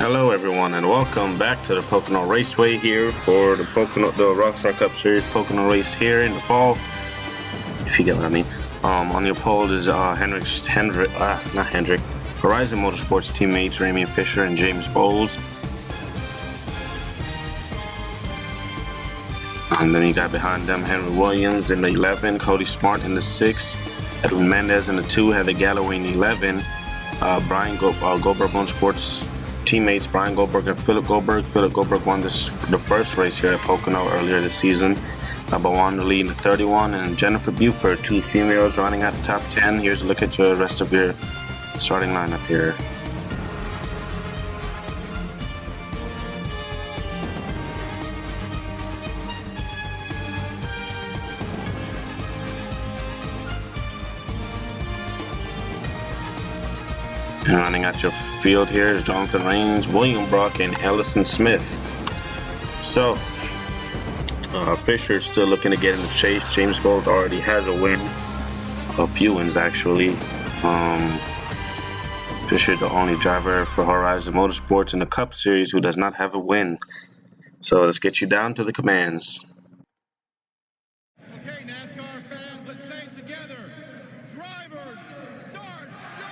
Hello everyone and welcome back to the Pocono Raceway here for the Rockstar Cup Series Pocono race here in the fall, if you get what I mean. On your pole is Horizon Motorsports teammates Ramy Fisher and James Bowles. And then you got behind them Henry Williams in the 11, Cody Smart in the 6, Edwin Mendez in the 2, Heather Galloway in the 11, Brian Goldberg Motorsports teammates Brian Goldberg and Philip Goldberg. Philip Goldberg won the first race here at Pocono earlier this season. Bawan the lead in the 31, and Jennifer Buford, two females running at the top 10. Here's a look at the rest of your starting lineup here. And running at your field here is Jonathan Rains, William Brock, and Ellison Smith. So, Fisher's still looking to get in the chase. James Bowles already has a win, a few wins actually. Fisher, the only driver for Horizon Motorsports in the Cup Series who does not have a win. So let's get you down to the commands. Okay, NASCAR fans, let's say it together. Drivers, start your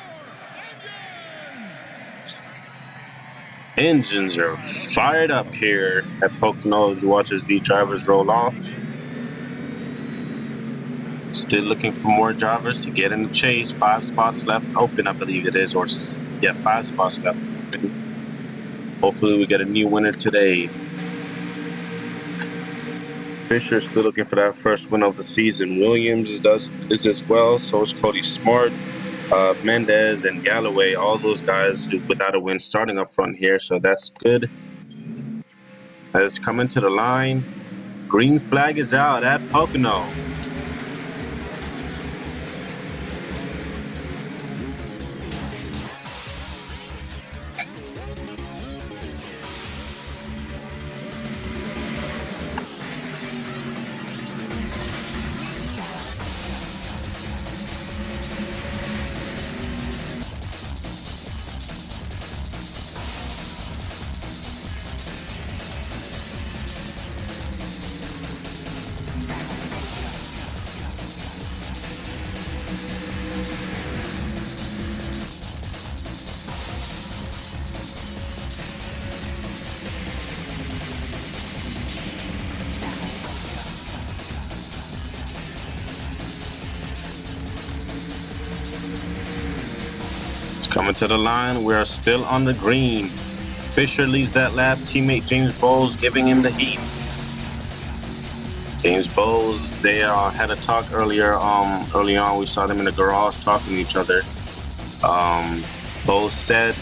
engines! Engines are fired up here at Pocono as you watch as these drivers roll off. Still looking for more drivers to get in the chase. 5 spots left open, I believe it is, or yeah, 5 spots left open. Hopefully we get a new winner today. Fisher is still looking for that first win of the season. Williams is as well, so is Cody Smart. Mendez and Galloway, all those guys without a win starting up front here, so that's good. As coming to the line, green flag is out at Pocono. Coming to the line, we are still on the green. Fisher leads that lap. Teammate James Bowles giving him the heat. James Bowles, they had a talk earlier. Early on, we saw them in the garage talking to each other. Bowles said,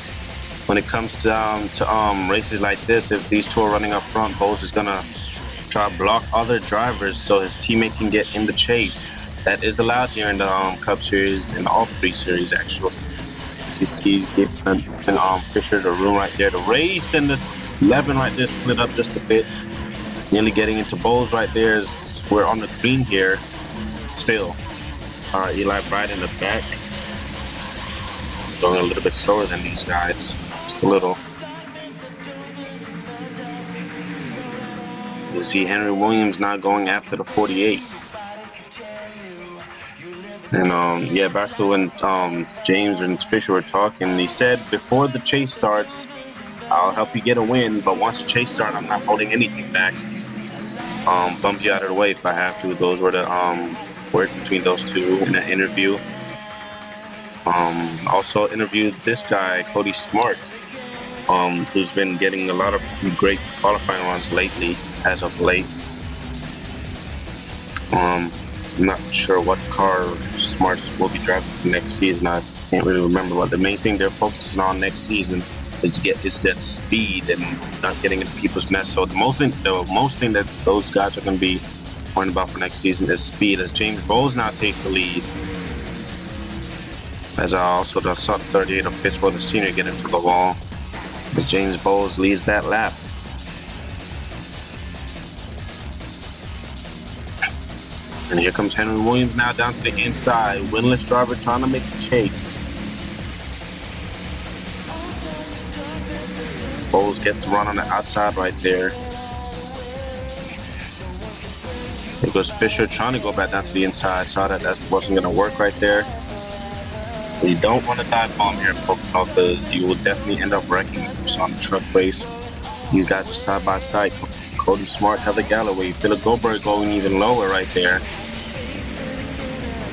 when it comes to races like this, if these two are running up front, Bowles is gonna try to block other drivers so his teammate can get in the chase. That is allowed here in the Cup Series, in all 3 series actually. CC's giving Fisher the room right there to race, and the 11 right there slid up just a bit, nearly getting into Bowles right there as we're on the green here still. Eli Bright in the back, going a little bit slower than these guys, just a little. You see Henry Williams now going after the 48. And yeah, back to when James and Fisher were talking, he said before the chase starts, I'll help you get a win, but once the chase starts, I'm not holding anything back. Bump you out of the way if I have to. Those were the words between those two in an interview. Also interviewed this guy, Cody Smart, who's been getting a lot of great qualifying runs lately, as of late. I'm not sure what car Smarts will be driving for next season. I can't really remember, but the main thing they're focusing on next season is that speed and not getting into people's mess. So the most thing that those guys are going to be worrying about for next season is speed, as James Bowles now takes the lead. As also the sub 38 of Pittsburgh, the senior, get into the wall, as James Bowles leads that lap. And here comes Henry Williams now down to the inside. Winless driver trying to make the chase. Bowles gets the run on the outside right there. It goes Fisher trying to go back down to the inside. Saw that wasn't going to work right there. You don't want to dive bomb here, Pocono, because you will definitely end up wrecking on the truck race. These guys are side by side. Cody Smart, Heather Galloway, Philip Goldberg going even lower right there.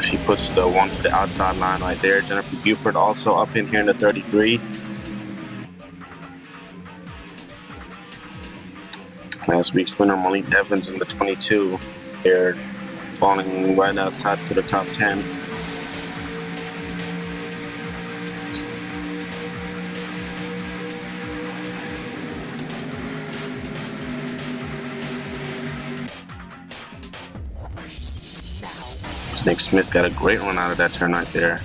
She puts the one to the outside line right there. Jennifer Buford also up in here in the 33. Last week's winner, Malik Evans in the 22. They're falling right outside to the top 10. Nick Smith got a great run out of that turn right there.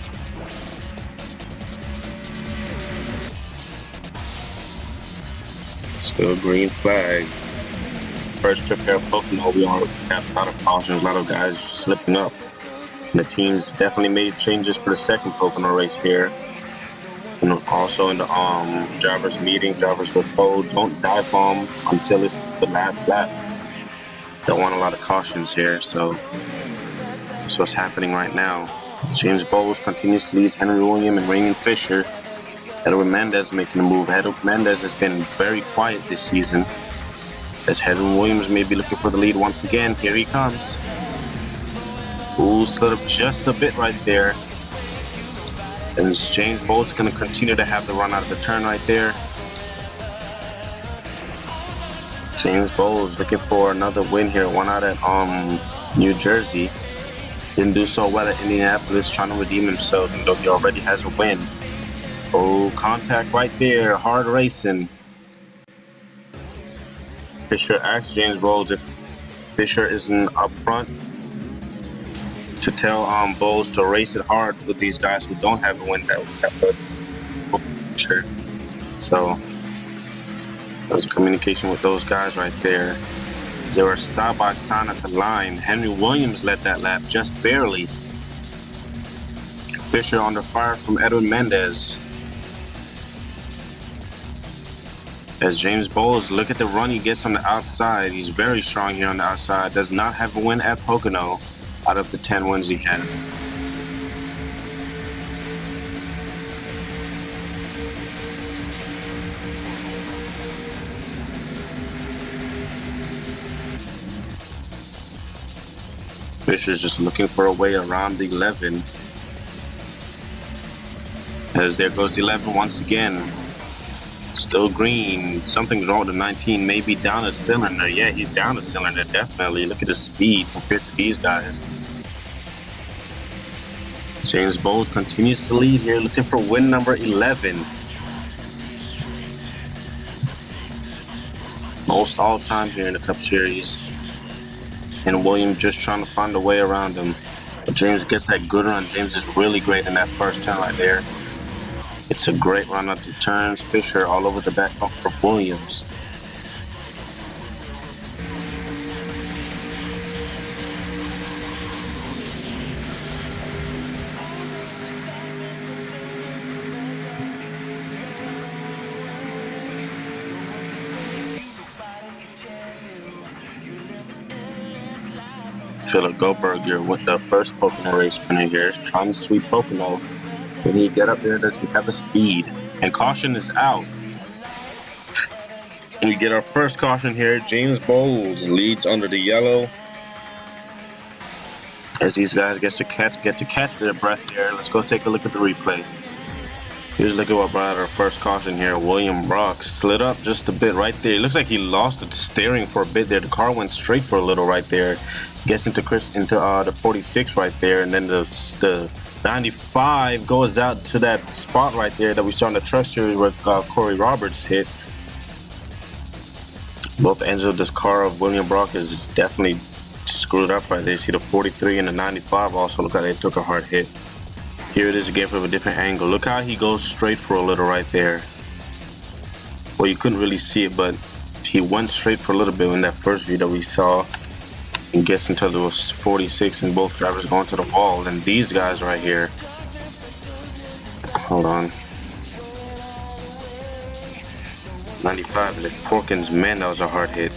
Still green flag. First trip here at Pocono, we all have a lot of cautions, a lot of guys slipping up. And the teams definitely made changes for the second Pocono race here. And also in the drivers meeting, drivers were told don't dive bomb until it's the last lap. Don't want a lot of cautions here, so that's what's happening right now. James Bowles continues to lead Henry Williams and Raymond Fisher. Edwin Mendez making a move. Edwin Mendez has been very quiet this season, as Henry Williams may be looking for the lead once again. Here he comes. Ooh, slid up just a bit right there. And James Bowles is going to continue to have the run out of the turn right there. James Bowles looking for another win here. One out at New Jersey. Didn't do so well at Indianapolis, trying to redeem himself, even though he already has a win. Oh, contact right there, hard racing. Fisher asks James Bowles if Fisher isn't up front to tell Bowles to race it hard with these guys who don't have a win that Fisher. So there's communication with those guys right there. They were side by side at the line. Henry Williams led that lap just barely. Fisher under fire from Edwin Mendez. As James Bowles, look at the run he gets on the outside. He's very strong here on the outside. Does not have a win at Pocono out of the 10 wins he had. Fisher's just looking for a way around the 11. As there goes the 11 once again. Still green. Something's wrong with the 19. Maybe down a cylinder. Yeah, he's down a cylinder, definitely. Look at his speed compared to these guys. James Bowles continues to lead here, looking for win number 11. Most all-time here in the Cup Series. And Williams just trying to find a way around him. But James gets that good run. James is really great in that first turn right there. It's a great run up the turns. Fisher all over the back bump for Williams. Philip Goldberg here with the first Pocono race winner here, trying to sweep Pocono. When he get up there, does he have the speed? And caution is out. And we get our first caution here. James Bowles leads under the yellow. As these guys get to catch their breath here. Let's go take a look at the replay. Here's a look at what brought out our first caution here. William Brock slid up just a bit right there. It looks like he lost the steering for a bit there. The car went straight for a little right there. Gets into the 46 right there, and then the 95 goes out to that spot right there that we saw in the truck series where Corey Roberts hit. Both ends of this car of William Brock is definitely screwed up right there. You see the 43 and the 95 also look like they took a hard hit. Here it is again from a different angle. Look how he goes straight for a little right there. Well, you couldn't really see it, but he went straight for a little bit in that first view that we saw. And gets into the 46 and both drivers going to the wall. And these guys right here. Hold on. 95, and if Porkins, man, that was a hard hit.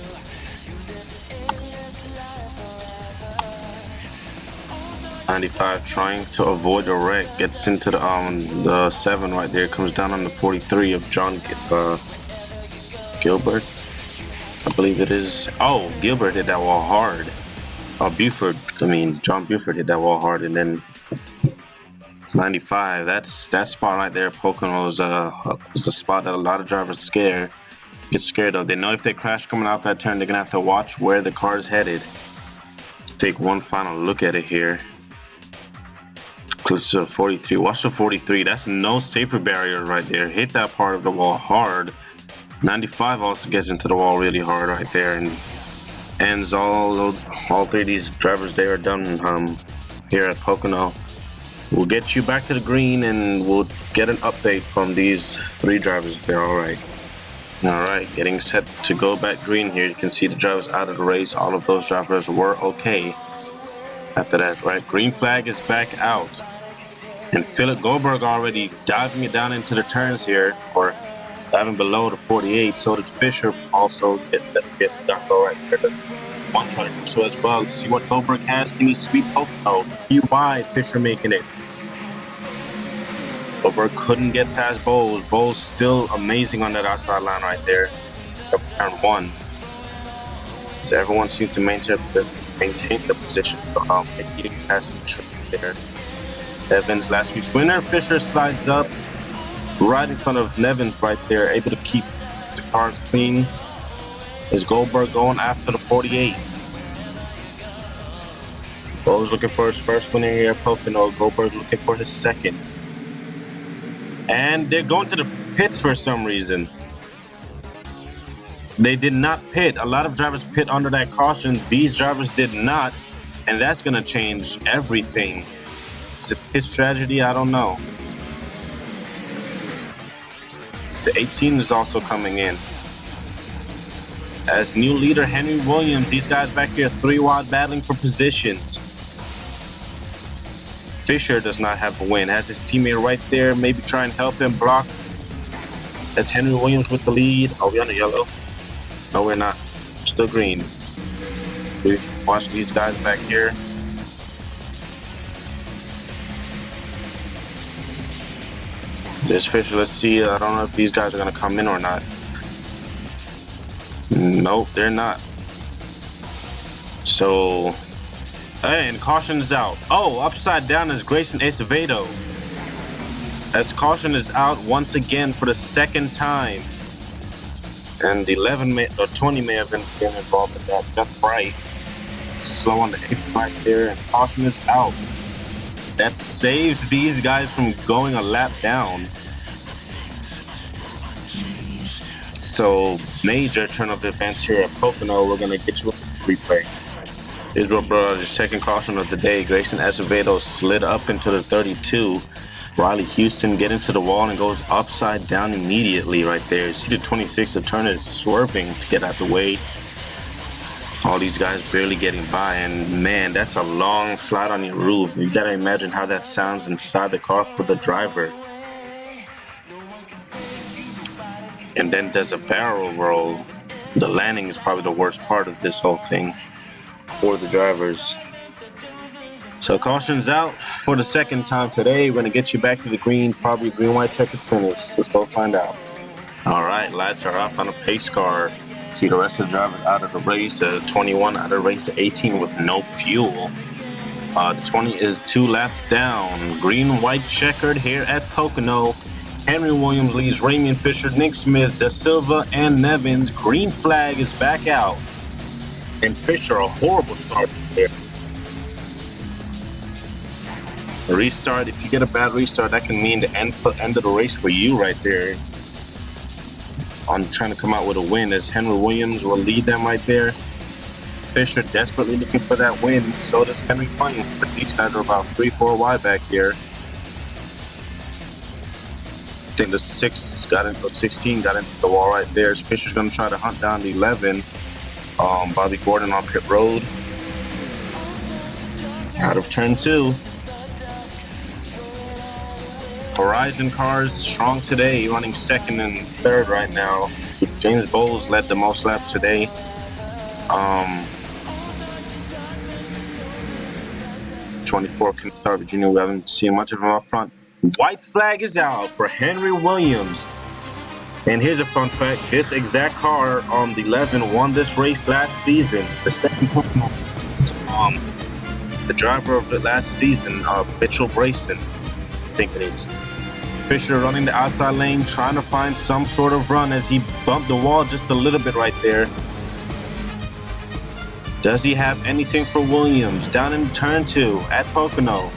'95 trying to avoid the wreck, gets into the 7 right there, comes down on the 43 of John Gilbert, I believe it is. Oh, Gilbert hit that wall hard. John Buford hit that wall hard, and then 95. That spot right there, Pocono is the spot that a lot of drivers get scared of. They know if they crash coming out that turn, they're gonna have to watch where the car is headed. Take one final look at it here. Close to 43. Watch the 43. That's no safer barrier right there. Hit that part of the wall hard. 95 also gets into the wall really hard right there and ends all three of these drivers. They are done here at Pocono. We'll get you back to the green and we'll get an update from these 3 drivers if they're all right. All right, getting set to go back green here. You can see the drivers out of the race. All of those drivers were okay after that, right? Green flag is back out. And Philip Goldberg already diving it down into the turns here, or diving below the 48. So did Fisher also get that go right there. One trying to do so as well. Let's see what Goldberg has. Can he sweep Pocono? Be wide, Fisher making it. Goldberg couldn't get past Bowles. Bowles still amazing on that outside line right there. Turn 1. So everyone seems to maintain the position. Getting past Fisher there. Evans, last week's winner. Fisher slides up right in front of Nevins right there, able to keep the cars clean. Is Goldberg going after the 48? Bowles looking for his first winner here at Pocono. Goldberg looking for his second. And they're going to the pits for some reason. They did not pit. A lot of drivers pit under that caution. These drivers did not. And that's going to change everything. It's a pit strategy, I don't know. The 18 is also coming in. As new leader, Henry Williams. These guys back here 3 wide battling for position. Fisher does not have a win. Has his teammate right there. Maybe try and help him block. That's Henry Williams with the lead. Are we on the yellow? No, we're not. Still green. We watch these guys back here. There's Fisher. Let's see. I don't know if these guys are going to come in or not. Nope, they're not. So, and caution is out. Oh, upside down is Grayson Acevedo. As caution is out once again for the second time. And 11 or 20 may have been involved in that. That's right. Slow on the 8th right there, and caution is out. That saves these guys from going a lap down. So, major turn of events here at Pocono. We're going to get you a replay. Israel Brothers' second caution of the day. Grayson Acevedo slid up into the 32. Riley Houston get into the wall and goes upside down immediately right there. See the 26 of Turner swerving to get out the way. All these guys barely getting by, and man, that's a long slide on your roof. You gotta imagine how that sounds inside the car for the driver. And then there's a barrel roll. The landing is probably the worst part of this whole thing for the drivers. So caution's out for the second time today. We're gonna get you back to the green, probably green-white checkered finish. Let's go find out. All right, lights are off on a pace car. See the rest of the drivers out of the race. 21 out of the race to 18 with no fuel. The 20 is 2 laps down. Green-white checkered here at Pocono. Henry Williams leads Raymond Fisher, Nick Smith, Da Silva, and Nevins. Green flag is back out. And Fisher, a horrible start there. A restart, if you get a bad restart, that can mean the end of the race for you right there. On trying to come out with a win, as Henry Williams will lead them right there. Fisher desperately looking for that win. So does Henry Williams. These guys are about 3-4 wide back here. I think the 16 got into the wall right there. So Fisher's going to try to hunt down the 11. Bobby Gordon on pit road. Out of turn 2. Horizon cars strong today, running second and third right now. James Bowles led the most laps today. 24 Kenneth Harvey Jr. We haven't seen much of him up front. White flag is out for Henry Williams. And here's a fun fact. This exact car, the 11, won this race last season. The second Pocono, the driver of the last season, Mitchell Brayson, I think it is. Fisher running the outside lane, trying to find some sort of run as he bumped the wall just a little bit right there. Does he have anything for Williams? Down in turn 2 at Pocono.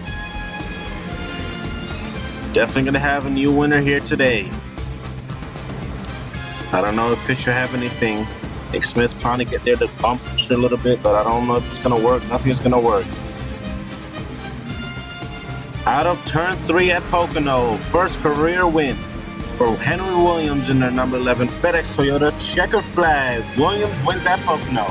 Definitely going to have a new winner here today. I don't know if Fisher have anything. Nick Smith trying to get there to bump Fisher a little bit, but I don't know if it's going to work. Nothing's going to work. Out of turn 3 at Pocono. First career win for Henry Williams in their number 11 FedEx Toyota checker flag. Williams wins at Pocono.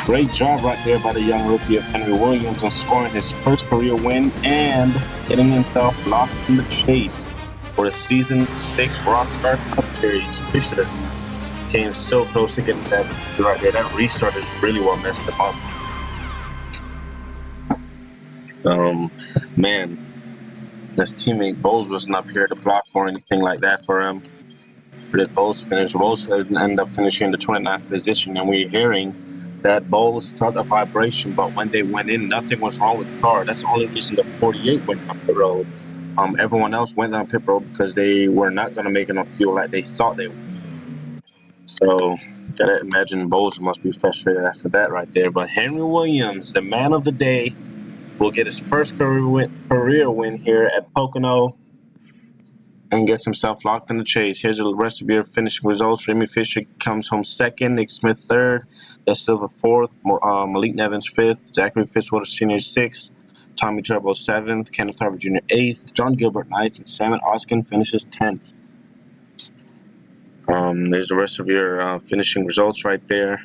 Great job right there by the young rookie of Henry Williams on scoring his first career win and getting himself locked in the chase for the Season 6 Rockstar Cup Series. Fisher came so close to getting that right there. That restart has really well messed him up. Man, his teammate Bowles wasn't up here to block or anything like that for him. But Bowles finished. Bowles ended up finishing in the 29th position, and we're hearing that Bowles felt a vibration, but when they went in, nothing was wrong with the car. That's the only reason the 48 went down pit road. Everyone else went down pit road because they were not going to make enough fuel like they thought they would. So, gotta imagine Bowles must be frustrated after that right there. But Henry Williams, the man of the day, will get his first career win here at Pocono and gets himself locked in the chase. Here's the rest of your finishing results. Remy Fisher comes home second, Nick Smith third, Des Silva fourth, Malik Nevins fifth, Zachary Fitzwater Sr. sixth, Tommy Turbo seventh, Kenneth Harvey Jr. eighth, John Gilbert ninth, and Simon Oskin finishes 10th. There's the rest of your finishing results right there.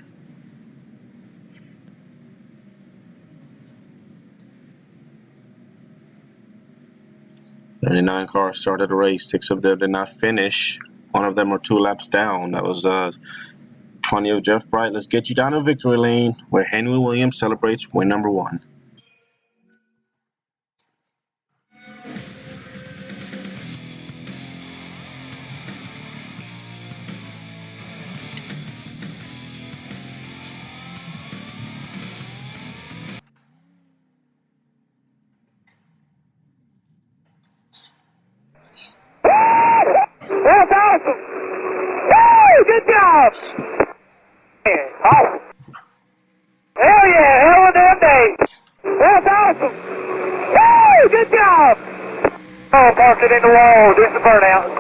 Nine cars started the race. 6 of them did not finish. One of them were 2 laps down. That was 20 of Jeff Bright. Let's get you down to victory lane where Henry Williams celebrates win number 1. That's awesome! Woo! Good job! Awesome! Hell yeah! Hell of a damn day! That's awesome! Woo! Good job! Oh, parked it in the wall. Just a burnout.